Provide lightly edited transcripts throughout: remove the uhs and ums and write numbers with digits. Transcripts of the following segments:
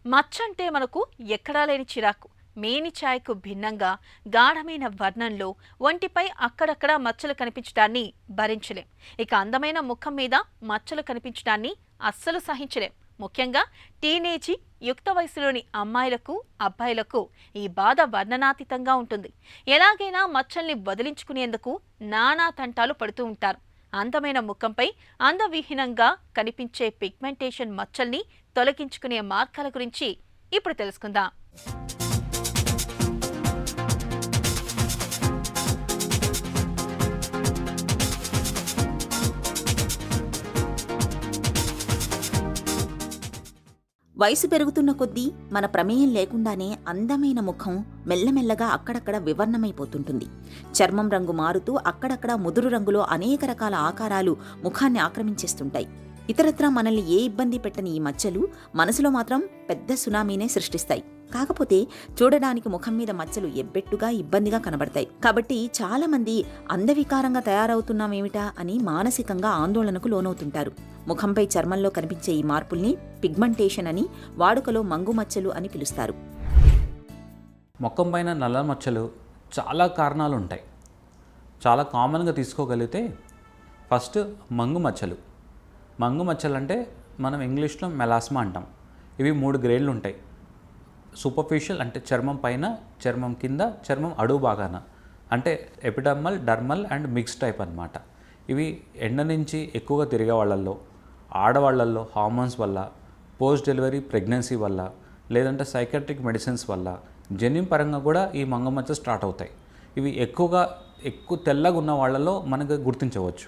మచ్చంటే మనకు ఎక్కడా లేని చిరాకు. మేని ఛాయకు భిన్నంగా గాఢమైన వర్ణంలో ఒంటిపై అక్కడక్కడ మచ్చలు కనిపించడాన్ని భరించలేం. ఇక అందమైన ముఖం మీద మచ్చలు కనిపించడాన్ని అస్సలు సహించలేం. ముఖ్యంగా టీనేజీ యుక్త వయసులోని అమ్మాయిలకు అబ్బాయిలకు ఈ బాధ వర్ణనాతీతంగా ఉంటుంది. ఎలాగైనా మచ్చల్ని వదిలించుకునేందుకు నానా తంటాలు పడుతూ ఉంటారు. అందమైన ముఖంపై అందవిహీనంగా కనిపించే పిగ్మెంటేషన్ మచ్చల్ని తొలగించుకునే మార్గాల గురించి ఇప్పుడు తెలుసుకుందాం. వయసు పెరుగుతున్న కొద్దీ మన ప్రమేయం లేకుండానే అందమైన ముఖం మెల్లమెల్లగా అక్కడక్కడ వివర్ణమైపోతుంటుంది. చర్మం రంగు మారుతూ అక్కడక్కడ ముదురు రంగులో అనేక రకాల ఆకారాలు ముఖాన్ని ఆక్రమించేస్తుంటాయి. ఇతరత్రా మనల్ని ఏ ఇబ్బంది పెట్టని ఈ మచ్చలు మనసులో మాత్రం పెద్ద సునామీనే సృష్టిస్తాయి. కాకపోతే చూడడానికి ముఖం మీద మచ్చలు ఎబ్బెట్టుగా ఇబ్బందిగా కనబడతాయి. కాబట్టి చాలా మంది అందవికారంగా తయారవుతున్నామేమిటా అని మానసికంగా ఆందోళనకు లోనవుతుంటారు. ముఖంపై చర్మంలో కనిపించే ఈ మార్పుల్ని పిగ్మెంటేషన్ అని, వాడుకలో మంగు మచ్చలు అని పిలుస్తారు. ముఖం పైన నల్ల మచ్చలు చాలా కారణాలు ఉంటాయి. చాలా కామన్గా తీసుకోగలిగితే ఫస్ట్ మంగు మచ్చలు. మంగు మచ్చలు అంటే మనం ఇంగ్లీష్లో మెలాస్మా అంటాం. ఇవి 3 గ్రేడ్లు ఉంటాయి. సూపర్ఫిషియల్ అంటే చర్మం పైన, చర్మం కింద, చర్మం అడుగు భాగాన, అంటే ఎపిడర్మల్, డర్మల్ అండ్ మిక్స్ టైప్ అన్నమాట. ఇవి ఎండ నుంచి ఎక్కువగా తిరిగే వాళ్ళల్లో, ఆడవాళ్లల్లో హార్మోన్స్ వల్ల, పోస్ట్ డెలివరీ ప్రెగ్నెన్సీ వల్ల, లేదంటే సైకాట్రిక్ మెడిసిన్స్ వల్ల, జన్యు పరంగా కూడా ఈ మంగమచ్చ స్టార్ట్ అవుతాయి. ఇవి ఎక్కువ తెల్లగా ఉన్న వాళ్ళలో మనకు గుర్తించవచ్చు.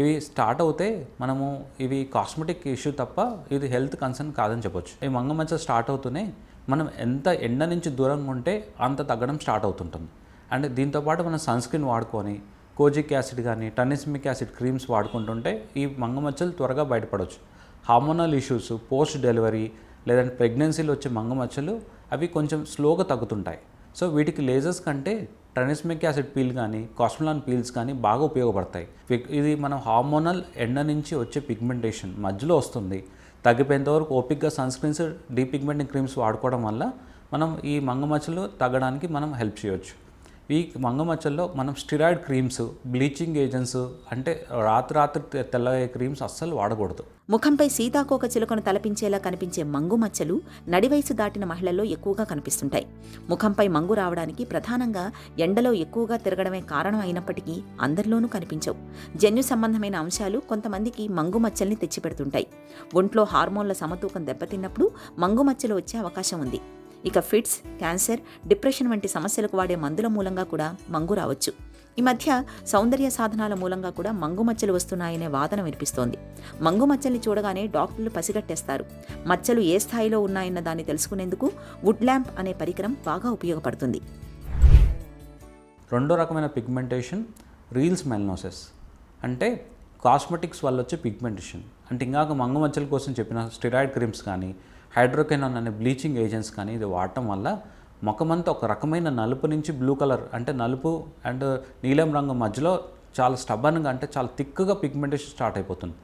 ఇవి స్టార్ట్ అవుతే మనము ఇవి కాస్మెటిక్ ఇష్యూ తప్ప ఇది హెల్త్ కన్సర్న్ కాదని చెప్పొచ్చు. ఈ మంగమచ్చ స్టార్ట్ అవుతూనే మనం ఎంత ఎండ నుంచి దూరంగా ఉంటే అంత తగ్గడం స్టార్ట్ అవుతుంటుంది. అండ్ దీంతోపాటు మనం సన్ స్క్రీన్ వాడుకొని కోజిక్ యాసిడ్ కానీ టర్నిస్మిక్ యాసిడ్ క్రీమ్స్ వాడుకుంటుంటే ఈ మంగమచ్చలు త్వరగా బయటపడవచ్చు. హార్మోనల్ ఇష్యూస్, పోస్ట్ డెలివరీ లేదంటే ప్రెగ్నెన్సీలో వచ్చే మంగమచ్చలు అవి కొంచెం స్లోగా తగ్గుతుంటాయి. సో వీటికి లేజర్స్ కంటే టర్నిస్మిక్ యాసిడ్ పీల్ కానీ కాస్మెలాన్ పీల్స్ కానీ బాగా ఉపయోగపడతాయి. ఇది మనం హార్మోనల్ ఎండ నుంచి వచ్చే పిగ్మెంటేషన్ మధ్యలో వస్తుంది. తగ్గిపోయేంత వరకు ఓపిక్గా సన్ స్క్రీన్స్, డీపిగ్మెంటింగ్ క్రీమ్స్ వాడుకోవడం వల్ల మనం ఈ మంగమచ్చలు తగ్గడానికి మనం హెల్ప్ చేయవచ్చు. ఈ మంగమచ్చల్లో మనం స్టిరాయిడ్ క్రీమ్స్, బ్లీచింగ్ ఏజెంట్స్ అంటే రాత్రి తెల్లగే క్రీమ్స్ అస్సలు వాడకూడదు. ముఖంపై సీతాకోక చిలుకను తలపించేలా కనిపించే మంగు మచ్చలు నడివయసు దాటిన మహిళల్లో ఎక్కువగా కనిపిస్తుంటాయి. ముఖంపై మంగు రావడానికి ప్రధానంగా ఎండలో ఎక్కువగా తిరగడమే కారణం అయినప్పటికీ అందరిలోనూ కనిపించవు. జన్యు సంబంధమైన అంశాలు కొంతమందికి మంగు మచ్చల్ని తెచ్చిపెడుతుంటాయి. ఒంట్లో హార్మోన్ల సమతూకం దెబ్బతిన్నప్పుడు మంగు మచ్చలు వచ్చే అవకాశం ఉంది. ఇక ఫిట్స్, క్యాన్సర్, డిప్రెషన్ వంటి సమస్యలకు వాడే మందుల మూలంగా కూడా మంగు రావచ్చు. ఈ మధ్య సౌందర్య సాధనాల మూలంగా కూడా మంగు మచ్చలు వస్తున్నాయనే వాదన వినిపిస్తోంది. మంగు మచ్చల్ని చూడగానే డాక్టర్లు పసిగట్టేస్తారు. మచ్చలు ఏ స్థాయిలో ఉన్నాయన్న దాన్ని తెలుసుకునేందుకు వుడ్ ల్యాంప్ అనే పరికరం బాగా ఉపయోగపడుతుంది. రెండో రకమైన పిగ్మెంటేషన్ రీల్స్ మెలనోసిస్, అంటే కాస్మెటిక్స్ వల్ల వచ్చే పిగ్మెంటేషన్. అంటే ఇంకాక మంగు మచ్చల కోసం చెప్పిన స్టిరాయిడ్ క్రీమ్స్ కానీ హైడ్రోకెనాన్ అనే బ్లీచింగ్ ఏజెంట్స్ కానీ ఇది వాడటం వల్ల ముఖమంతా ఒక రకమైన నలుపు నుంచి బ్లూ కలర్, అంటే నలుపు అండ్ నీలం రంగు మధ్యలో చాలా స్టబన్గా, అంటే చాలా థిక్గా పిగ్మెంటేషన్ స్టార్ట్ అయిపోతుంది.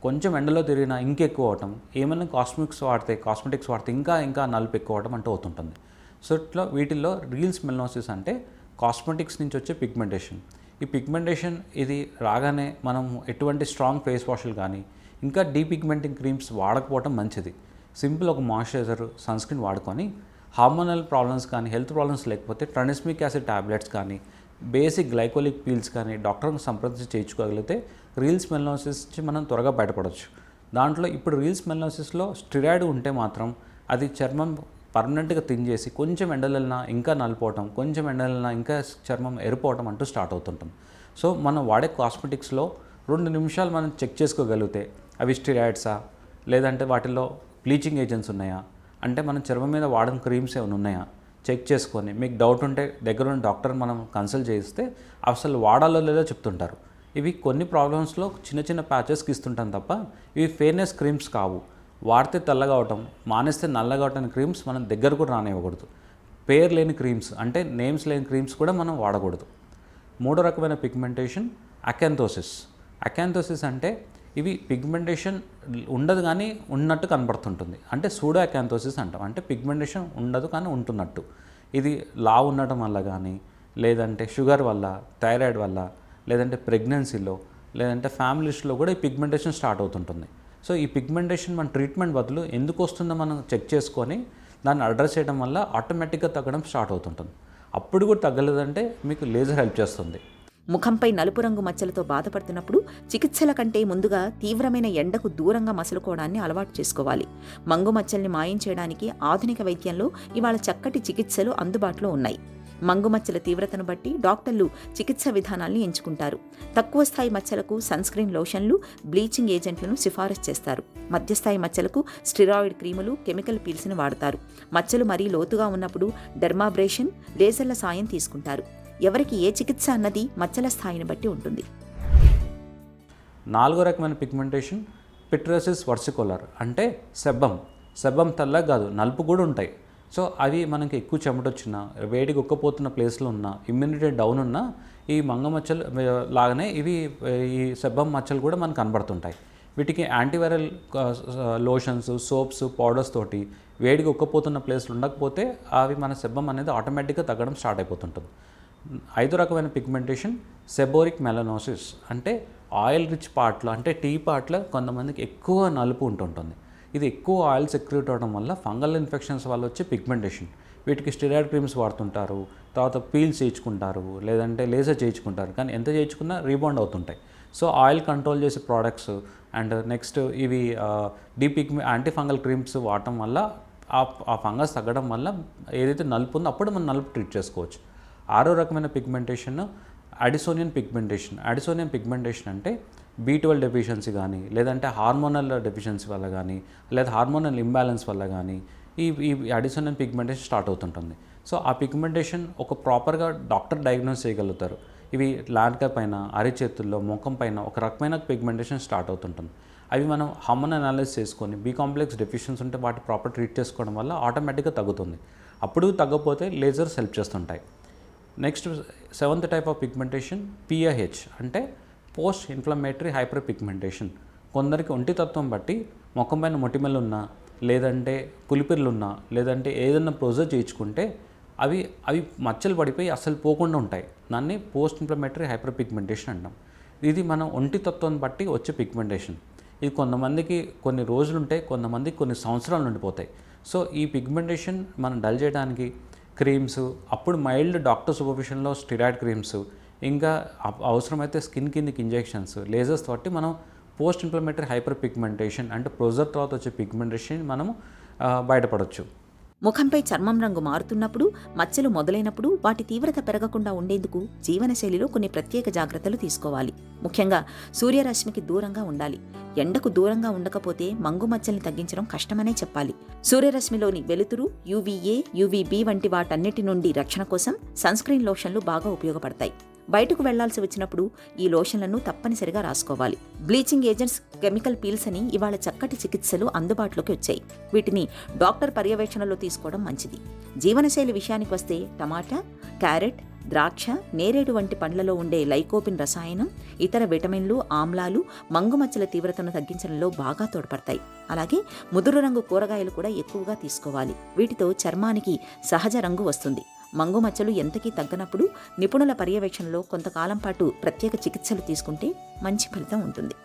కొంచెం ఎండలో తిరిగినా ఇంకెక్కువ అవటం, ఏమైనా కాస్మెటిక్స్ వాడితే ఇంకా నలుపు ఎక్కువ అవటం అంటూ అవుతుంటుంది. సో ఇట్లా వీటిల్లో రీల్స్ మెలనోసిస్ అంటే కాస్మెటిక్స్ నుంచి వచ్చే పిగ్మెంటేషన్. ఈ పిగ్మెంటేషన్ ఇది రాగానే మనం ఎటువంటి స్ట్రాంగ్ ఫేస్ వాష్లు కానీ ఇంకా డీపిగ్మెంటింగ్ క్రీమ్స్ వాడకపోవటం మంచిది. సింపుల్ ఒక మాయిశ్చరైజర్, సన్ స్క్రీన్ వాడుకొని హార్మోనల్ ప్రాబ్లమ్స్ కానీ హెల్త్ ప్రాబ్లమ్స్ లేకపోతే టర్నిస్మిక్ యాసిడ్ టాబ్లెట్స్ కానీ బేసిక్ గ్లైకోలిక్ పీల్స్ కానీ డాక్టర్ని సంప్రదించి చేయించుకోగలిగితే రీల్స్ మెలనోసిస్ నుంచి మనం త్వరగా బయటపడవచ్చు. దాంట్లో ఇప్పుడు రీల్స్ మెలనోసిస్లో స్టిరాయిడ్ ఉంటే మాత్రం అది చర్మం పర్మనెంట్గా తింజేసి కొంచెం ఎండలన్నా ఇంకా నలిపోవటం, కొంచెం ఎండలన్నా ఇంకా చర్మం ఎరిపోవటం అంటూ స్టార్ట్ అవుతుంటుంది. సో మనం వాడే కాస్మెటిక్స్లో 2 నిమిషాలు మనం చెక్ చేసుకోగలిగితే అవి స్టిరాయిడ్సా లేదంటే వాటిల్లో బ్లీచింగ్ ఏజెంట్స్ ఉన్నాయా, అంటే మనం చర్మం మీద వాడిన క్రీమ్స్ ఏమైనా ఉన్నాయా చెక్ చేసుకొని మీకు డౌట్ ఉంటే దగ్గర ఉన్న డాక్టర్ మనం కన్సల్ట్ చేస్తే అసలు వాడాలో లేదో చెప్తుంటారు. ఇవి కొన్ని ప్రాబ్లమ్స్లో చిన్న ప్యాచెస్కి ఇస్తుంటాం తప్ప ఇవి ఫెయిర్నెస్ క్రీమ్స్ కావు. వాడితే తెల్లగా అవటం, మానేస్తే నల్లగా అవటం క్రీమ్స్ మనం దగ్గర కూడా రానివ్వకూడదు. పేరు లేని క్రీమ్స్ అంటే నేమ్స్ లేని క్రీమ్స్ కూడా మనం వాడకూడదు. మూడో రకమైన పిగ్మెంటేషన్ అకాంతోసిస్. అకాంతోసిస్ అంటే ఇవి పిగ్మెంటేషన్ ఉండదు కానీ ఉన్నట్టు కనబడుతుంటుంది, అంటే సూడో అకాంతోసిస్ అంటాం. అంటే పిగ్మెంటేషన్ ఉండదు కానీ ఉంటున్నట్టు. ఇది లావు ఉండటం వల్ల కానీ, లేదంటే షుగర్ వల్ల, థైరాయిడ్ వల్ల, లేదంటే ప్రెగ్నెన్సీలో, లేదంటే ఫ్యామిలీస్లో కూడా ఈ పిగ్మెంటేషన్ స్టార్ట్ అవుతుంటుంది. సో ఈ పిగ్మెంటేషన్ మన ట్రీట్మెంట్ బదులు ఎందుకు వస్తుందో మనం చెక్ చేసుకొని దాన్ని అడ్రస్ చేయడం వల్ల ఆటోమేటిక్గా తగ్గడం స్టార్ట్ అవుతుంటుంది. అప్పుడు కూడా తగ్గలేదంటే మీకు లేజర్ హెల్ప్ చేస్తుంది. ముఖంపై నలుపు రంగు మచ్చలతో బాధపడుతున్నప్పుడు చికిత్సల కంటే ముందుగా తీవ్రమైన ఎండకు దూరంగా మసలుకోవడాన్ని అలవాటు చేసుకోవాలి. మంగు మచ్చల్ని మాయం చేయడానికి ఆధునిక వైద్యంలో ఇవాళ చక్కటి చికిత్సలు అందుబాటులో ఉన్నాయి. మంగు మచ్చల తీవ్రతను బట్టి డాక్టర్లు చికిత్స విధానాల్ని ఎంచుకుంటారు. తక్కువ స్థాయి మచ్చలకు సన్స్క్రీన్ లోషన్లు, బ్లీచింగ్ ఏజెంట్లను సిఫారసు చేస్తారు. మధ్యస్థాయి మచ్చలకు స్టెరాయిడ్ క్రీములు, కెమికల్ పీల్స్ని వాడతారు. మచ్చలు మరీ లోతుగా ఉన్నప్పుడు డెర్మాబ్రేషన్, లేజర్ల సాయం తీసుకుంటారు. ఎవరికి ఏ చికిత్స అన్నది మచ్చల స్థాయిని బట్టి ఉంటుంది. 4వ రకమైన పిగ్మెంటేషన్ పిట్రోసిస్ వర్సికోలర్, అంటే సెబ్బం తెల్లగా కాదు, నలుపు కూడా ఉంటాయి. సో అవి మనకి ఎక్కువ చెమటొచ్చినా, వేడికి ఉక్కపోతున్న ప్లేస్లో ఉన్న, ఇమ్యూనిటీ డౌన్ ఉన్న ఈ మంగ మచ్చలు లాగానే ఇవి ఈ సెబ్బం మచ్చలు కూడా మనకు కనబడుతుంటాయి. వీటికి యాంటీవైరల్ లోషన్స్, సోప్స్, పౌడర్స్ తోటి వేడికి ఉక్కపోతున్న ప్లేస్లు ఉండకపోతే అవి మన సెబ్బం అనేది ఆటోమేటిక్గా తగ్గడం స్టార్ట్ అయిపోతుంటుంది. 5వ రకమైన పిగ్మెంటేషన్ సెబోరిక్ మెలనోసిస్, అంటే ఆయిల్ రిచ్ పార్ట్లో, అంటే టీ పార్ట్లో కొంతమందికి ఎక్కువ నలుపు ఉంటుంటుంది. ఇది ఎక్కువ ఆయిల్ సెక్రెట్ అవడం వల్ల ఫంగల్ ఇన్ఫెక్షన్స్ వల్ల వచ్చే పిగ్మెంటేషన్. వీటికి స్టెరాయిడ్ క్రీమ్స్ వాడుతుంటారు, తర్వాత పీల్స్ చేయించుకుంటారు, లేదంటే లేజర్ చేయించుకుంటారు. కానీ ఎంత చేయించుకున్నా రీబౌండ్ అవుతుంటాయి. సో ఆయిల్ కంట్రోల్ చేసే ప్రోడక్ట్స్ అండ్ నెక్స్ట్ ఇవి యాంటీ ఫంగల్ క్రీమ్స్ వాడటం వల్ల ఆ ఫంగస్ తగ్గడం వల్ల ఏదైతే నలుపు ఉందో అప్పుడు మనం నలుపు ట్రీట్ చేసుకోవచ్చు. 6వ రకమైన పిగ్మెంటేషన్ అడిసోనియన్ పిగ్మెంటేషన్ అంటే B12 డెఫిషియన్సీ కానీ, లేదంటే హార్మోనల్ డెఫిషియన్సీ వల్ల కానీ, లేదా హార్మోనల్ ఇంబ్యాలెన్స్ వల్ల కానీ ఈ అడిసోనియన్ పిగ్మెంటేషన్ స్టార్ట్ అవుతుంటుంది. సో ఆ పిగ్మెంటేషన్ ఒక ప్రాపర్గా డాక్టర్ డయాగ్నోస్ చేయగలుగుతారు. ఇవి లాండ్క పైన, అరిచేతుల్లో, ముఖం పైన ఒక రకమైన పిగ్మెంటేషన్ స్టార్ట్ అవుతుంటుంది. అవి మనం హార్మోన్ అనాలిసిస్ చేసుకొని B కాంప్లెక్స్ డెఫిషియన్స్ ఉంటే వాటి ప్రాపర్ ట్రీట్ చేసుకోవడం వల్ల ఆటోమేటిక్గా తగ్గుతుంది. అప్పుడు తగ్గకపోతే లేజర్స్ హెల్ప్ చేస్తుంటాయి. Next 7th type of pigmentation PIH, అంటే పోస్ట్ ఇన్ఫ్లమేటరీ హైపర్ పిగ్మెంటేషన్. కొందరికి ఒంటితత్వం బట్టి ముఖం పైన మొటిమలు ఉన్నా, లేదంటే పులిపిర్లు ఉన్నా, లేదంటే ఏదైనా ప్రొసీజర్ చేయించుకుంటే అవి మచ్చలు పడిపోయి అసలు పోకుండా ఉంటాయి. దాన్ని పోస్ట్ ఇన్ఫ్లమేటరీ హైపర్ పిగ్మెంటేషన్ అంటాం. ఇది మన ఒంటితత్వం బట్టి వచ్చే పిగ్మెంటేషన్. ఇది కొంతమందికి కొన్ని రోజులు ఉంటాయి, కొంతమందికి కొన్ని సంవత్సరాలు ఉండిపోతాయి. సో ఈ పిగ్మెంటేషన్ మనం డల్ చేయడానికి క్రీమ్స్, అప్పుడు మైల్డ్ డాక్టర్ సూపర్విజన్లో స్టెరాయిడ్ క్రీమ్స్, ఇంకా అవసరమైతే స్కిన్ కిందకి ఇంజెక్షన్స్, లేజర్స్ తోటి మనం పోస్ట్ ఇన్ఫ్లమేటరీ హైపర్ పిగ్మెంటేషన్ అంటే ప్రొజర్ తర్వాత వచ్చే పిగ్మెంటేషన్ మనము బయటపడవచ్చు. ముఖంపై చర్మం రంగు మారుతున్నప్పుడు, మచ్చలు మొదలైనప్పుడు వాటి తీవ్రత పెరగకుండా ఉండేందుకు జీవనశైలిలో కొన్ని ప్రత్యేక జాగ్రత్తలు తీసుకోవాలి. ముఖ్యంగా సూర్యరశ్మికి దూరంగా ఉండాలి. ఎండకు దూరంగా ఉండకపోతే మంగు మచ్చల్ని తగ్గించడం కష్టమనే చెప్పాలి. సూర్యరశ్మిలోని వెలుతురు, UVA, UVB వంటి వాటన్నిటి నుండి రక్షణ కోసం సన్స్క్రీన్ లోషన్లు బాగా ఉపయోగపడతాయి. బయటకు వెళ్లాల్సి వచ్చినప్పుడు ఈ లోషన్లను తప్పనిసరిగా రాసుకోవాలి. బ్లీచింగ్ ఏజెంట్స్, కెమికల్ పీల్స్ అని ఇవాళ చక్కటి చికిత్సలు అందుబాటులోకి వచ్చాయి. వీటిని డాక్టర్ పర్యవేక్షణలో తీసుకోవడం మంచిది. జీవనశైలి విషయానికి వస్తే టమాటా, క్యారెట్, ద్రాక్ష, నేరేడు వంటి పండ్లలో ఉండే లైకోపిన్ రసాయనం, ఇతర విటమిన్లు, ఆమ్లాలు మంగుమచ్చల తీవ్రతను తగ్గించడంలో బాగా తోడ్పడతాయి. అలాగే ముదురు రంగు కూరగాయలు కూడా ఎక్కువగా తీసుకోవాలి. వీటితో చర్మానికి సహజ రంగు వస్తుంది. మంగుమచ్చలు ఎంతకీ తగ్గనప్పుడు నిపుణుల పర్యవేక్షణలో కొంతకాలం పాటు ప్రత్యేక చికిత్సలు తీసుకుంటే మంచి ఫలితం ఉంటుంది.